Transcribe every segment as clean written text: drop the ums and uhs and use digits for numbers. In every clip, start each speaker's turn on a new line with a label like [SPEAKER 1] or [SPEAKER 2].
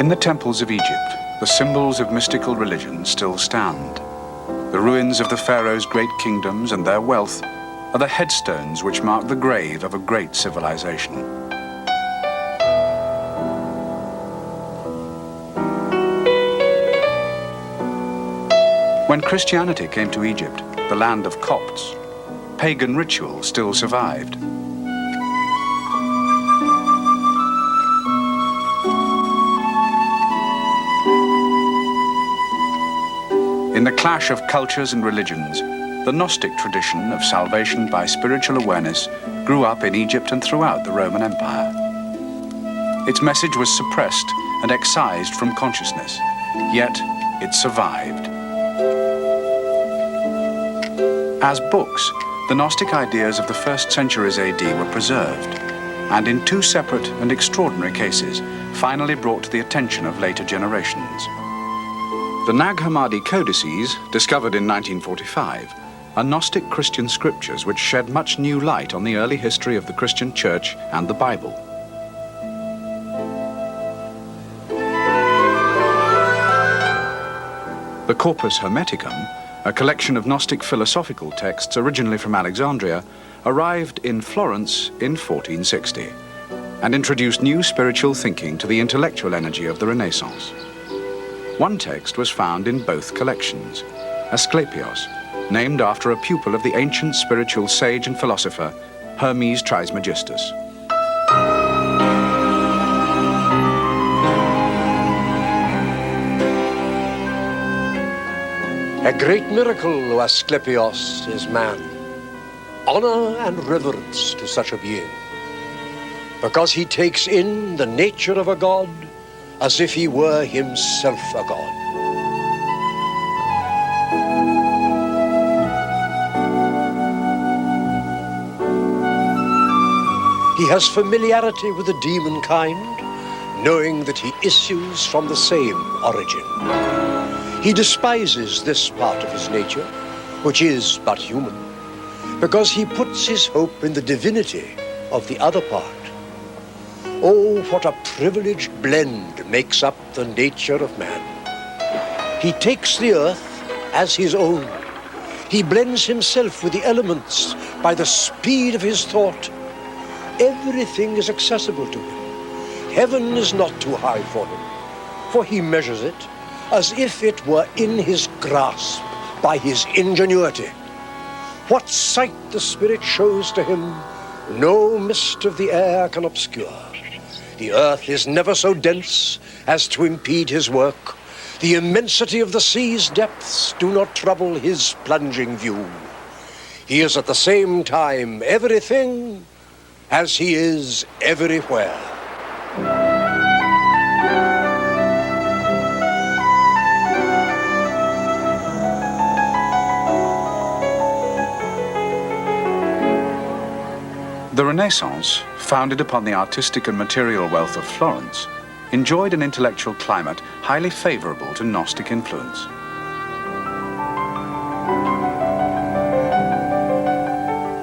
[SPEAKER 1] In the temples of Egypt, the symbols of mystical religion still stand. The ruins of the pharaohs' great kingdoms and their wealth are the headstones which mark the grave of a great civilization. When Christianity came to Egypt, the land of Copts, pagan ritual still survived. In the clash of cultures and religions, the Gnostic tradition of salvation by spiritual awareness grew up in Egypt and throughout the Roman Empire. Its message was suppressed and excised from consciousness, yet it survived. As books, the Gnostic ideas of the first centuries AD were preserved, and in two separate and extraordinary cases, finally brought to the attention of later generations. The Nag Hammadi codices, discovered in 1945, are Gnostic Christian scriptures which shed much new light on the early history of the Christian Church and the Bible. The Corpus Hermeticum, a collection of Gnostic philosophical texts originally from Alexandria, arrived in Florence in 1460 and introduced new spiritual thinking to the intellectual energy of the Renaissance. One text was found in both collections, Asclepios, named after a pupil of the ancient spiritual sage and philosopher Hermes Trismegistus.
[SPEAKER 2] A great miracle, O Asclepios, is man. Honor and reverence to such a being, because he takes in the nature of a god as if he were himself a god. He has familiarity with the demon kind, knowing that he issues from the same origin. He despises this part of his nature, which is but human, because he puts his hope in the divinity of the other part. Oh, what a privileged blend makes up the nature of man. He takes the earth as his own. He blends himself with the elements by the speed of his thought. Everything is accessible to him. Heaven is not too high for him, for he measures it as if it were in his grasp by his ingenuity. What sight the Spirit shows to him, no mist of the air can obscure. The earth is never so dense as to impede his work. The immensity of the sea's depths do not trouble his plunging view. He is at the same time everything as he is everywhere.
[SPEAKER 1] The Renaissance, founded upon the artistic and material wealth of Florence, enjoyed an intellectual climate highly favorable to Gnostic influence.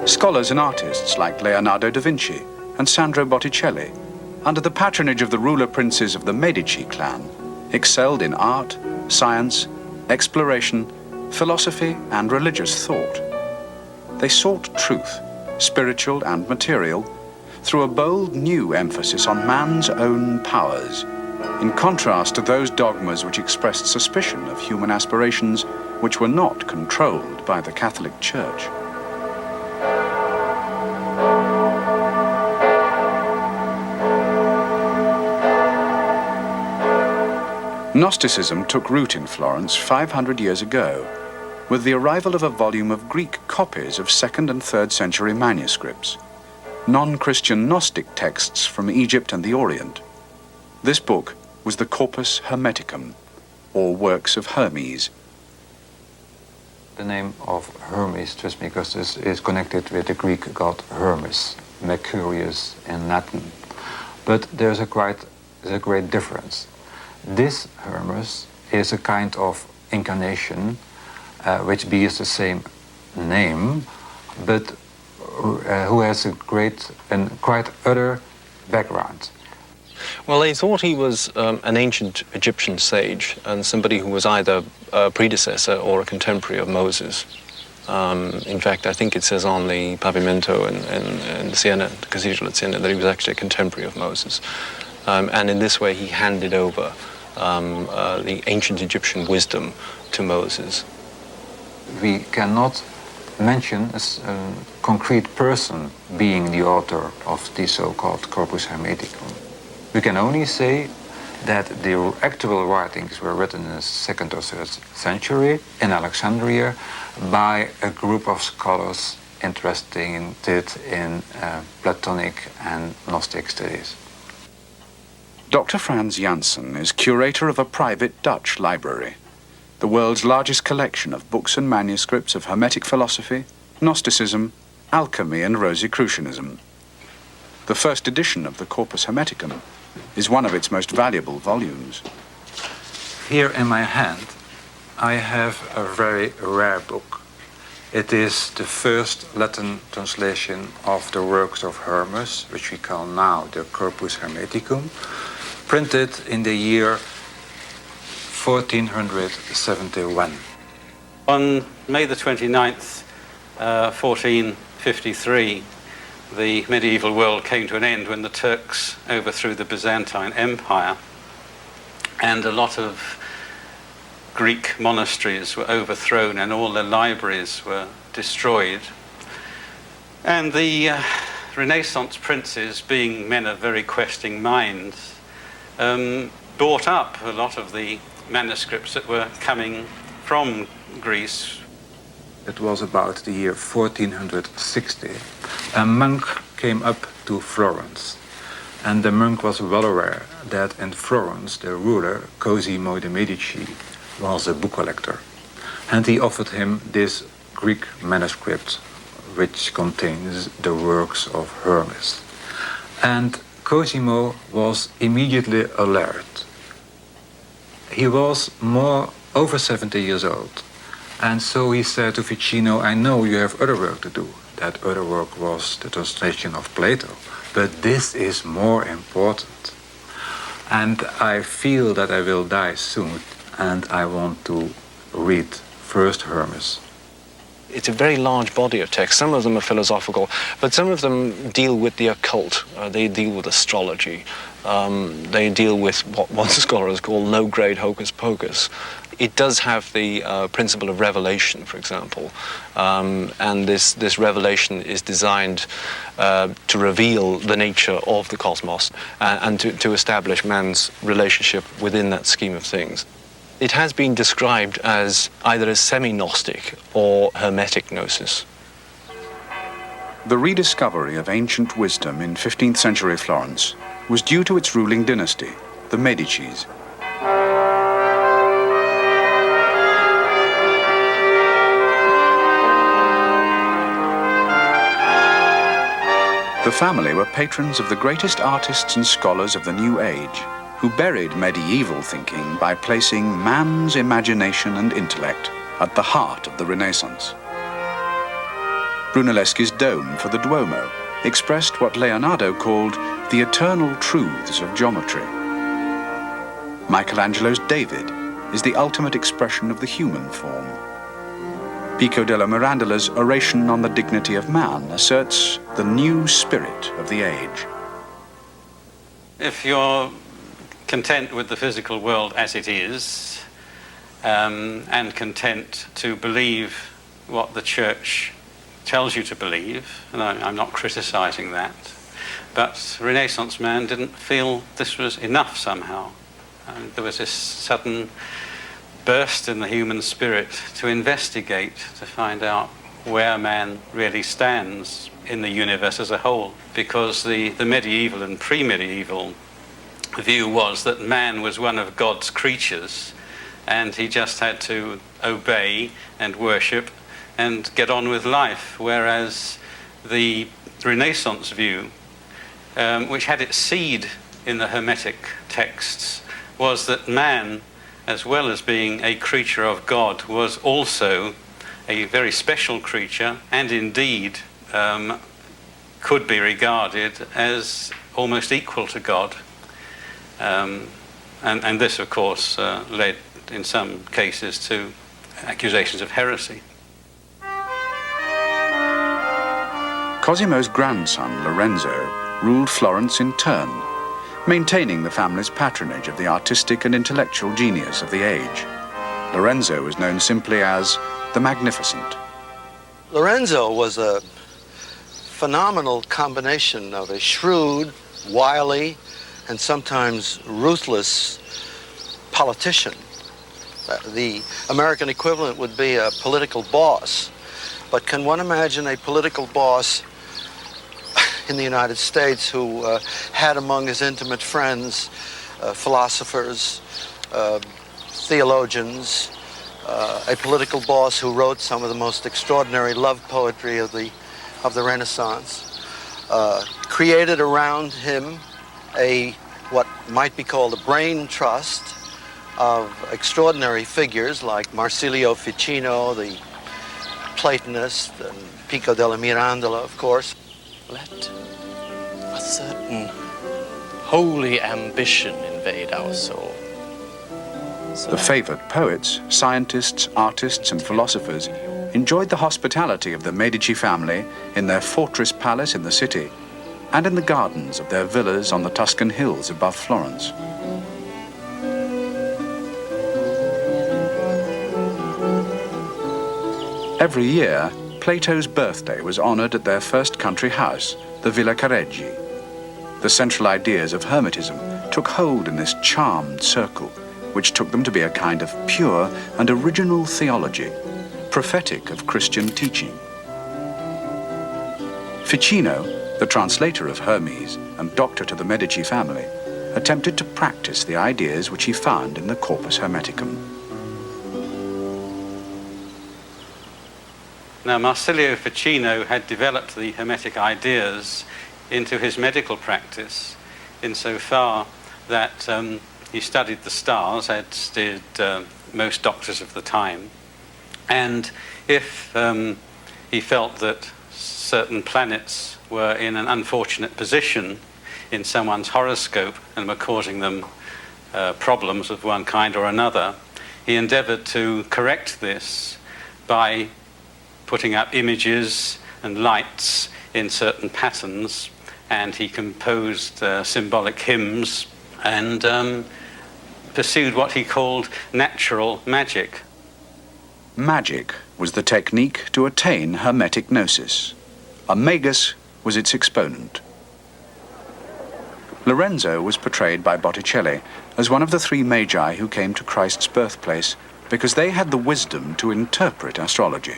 [SPEAKER 1] Scholars and artists like Leonardo da Vinci and Sandro Botticelli, under the patronage of the ruler princes of the Medici clan, excelled in art, science, exploration, philosophy, and religious thought. They sought truth, spiritual and material, through a bold new emphasis on man's own powers, in contrast to those dogmas which expressed suspicion of human aspirations which were not controlled by the Catholic Church. Gnosticism took root in Florence 500 years ago, with the arrival of a volume of Greek copies of 2nd and 3rd century manuscripts, non-Christian Gnostic texts from Egypt and the Orient. This book was the Corpus Hermeticum, or Works of Hermes.
[SPEAKER 3] The name of Hermes Trismegistus is connected with the Greek god Hermes, Mercurius in Latin. But there's a great difference. This Hermes is a kind of incarnation which bears the same name, but who has a great and quite other background.
[SPEAKER 4] Well, they thought he was an ancient Egyptian sage and somebody who was either a predecessor or a contemporary of Moses. In fact, I think it says on the pavimento in Siena, the cathedral at Siena, that he was actually a contemporary of Moses. And in this way, he handed over the ancient Egyptian wisdom to Moses.
[SPEAKER 3] We cannot mention a concrete person being the author of the so-called Corpus Hermeticum. We can only say that the actual writings were written in the 2nd or 3rd century in Alexandria by a group of scholars interested in Platonic and Gnostic studies.
[SPEAKER 1] Dr. Frans Janssen is curator of a private Dutch library, the world's largest collection of books and manuscripts of Hermetic philosophy, Gnosticism, alchemy and Rosicrucianism. The first edition of the Corpus Hermeticum is one of its most valuable volumes.
[SPEAKER 3] Here in my hand I have a very rare book. It is the first Latin translation of the works of Hermes, which we call now the Corpus Hermeticum, printed in the year 1471.
[SPEAKER 5] On May the 29th, 1453, the medieval world came to an end when the Turks overthrew the Byzantine Empire, and a lot of Greek monasteries were overthrown and all their libraries were destroyed. And the Renaissance princes, being men of very questing minds, bought up a lot of the manuscripts that were coming from Greece.
[SPEAKER 3] It was about the year 1460. A monk came up to Florence, and the monk was well aware that in Florence the ruler, Cosimo de' Medici, was a book collector, and he offered him this Greek manuscript which contains the works of Hermes. And Cosimo was immediately alert. He was over 70 years old, and so he said to Ficino, I know you have other work to do. That other work was the translation of Plato, but this is more important. And I feel that I will die soon, and I want to read first Hermes.
[SPEAKER 4] It's a very large body of text. Some of them are philosophical, but some of them deal with the occult. They deal with astrology. They deal with what one scholar has called low-grade hocus pocus. It does have the principle of revelation, for example, and this revelation is designed to reveal the nature of the cosmos and to establish man's relationship within that scheme of things. It has been described as either as semi-Gnostic or Hermetic Gnosis.
[SPEAKER 1] The rediscovery of ancient wisdom in 15th century Florence was due to its ruling dynasty, the Medicis. The family were patrons of the greatest artists and scholars of the New Age, who buried medieval thinking by placing man's imagination and intellect at the heart of the Renaissance. Brunelleschi's dome for the Duomo expressed what Leonardo called the eternal truths of geometry. Michelangelo's David is the ultimate expression of the human form. Pico della Mirandola's oration on the dignity of man asserts the new spirit of the age.
[SPEAKER 5] If you're content with the physical world as it is, and content to believe what the church tells you to believe, and I'm not criticizing that, but Renaissance man didn't feel this was enough somehow. And there was this sudden burst in the human spirit to investigate, to find out where man really stands in the universe as a whole, because the medieval and pre-medieval view was that man was one of God's creatures and he just had to obey and worship and get on with life, whereas the Renaissance view, which had its seed in the Hermetic texts, was that man, as well as being a creature of God, was also a very special creature, and indeed could be regarded as almost equal to God. And this, of course, led in some cases to accusations of heresy.
[SPEAKER 1] Cosimo's grandson, Lorenzo, ruled Florence in turn, maintaining the family's patronage of the artistic and intellectual genius of the age. Lorenzo was known simply as the Magnificent.
[SPEAKER 6] Lorenzo was a phenomenal combination of a shrewd, wily, and sometimes ruthless politician. The American equivalent would be a political boss. But can one imagine a political boss in the United States who had among his intimate friends philosophers, theologians, a political boss who wrote some of the most extraordinary love poetry of the Renaissance, created around him what might be called a brain trust of extraordinary figures like Marsilio Ficino, the Platonist, and Pico della Mirandola, of course.
[SPEAKER 7] Let a certain holy ambition invade our soul.
[SPEAKER 1] The favored poets, scientists, artists, and philosophers enjoyed the hospitality of the Medici family in their fortress palace in the city and in the gardens of their villas on the Tuscan hills above Florence. Every year, Plato's birthday was honored at their first country house, the Villa Careggi. The central ideas of Hermetism took hold in this charmed circle, which took them to be a kind of pure and original theology, prophetic of Christian teaching. Ficino, the translator of Hermes and doctor to the Medici family, attempted to practice the ideas which he found in the Corpus Hermeticum.
[SPEAKER 5] Now, Marsilio Ficino had developed the Hermetic ideas into his medical practice insofar that he studied the stars, as did most doctors of the time. And if he felt that certain planets were in an unfortunate position in someone's horoscope and were causing them problems of one kind or another, he endeavored to correct this by putting up images and lights in certain patterns, and he composed symbolic hymns and pursued what he called natural magic.
[SPEAKER 1] Magic was the technique to attain Hermetic gnosis. A magus was its exponent. Lorenzo was portrayed by Botticelli as one of the three magi who came to Christ's birthplace because they had the wisdom to interpret astrology.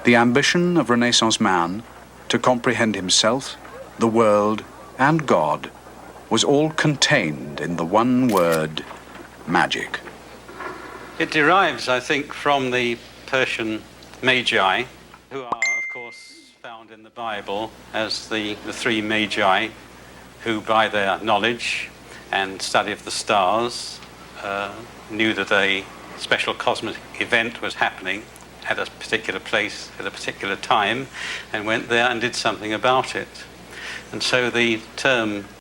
[SPEAKER 1] The ambition of Renaissance man to comprehend himself, the world, and God was all contained in the one word, magic.
[SPEAKER 5] It derives, I think, from the Persian magi, who are, of course, found in the Bible as the three magi who, by their knowledge and study of the stars, knew that a special cosmic event was happening at a particular place at a particular time, and went there and did something about it. And so the term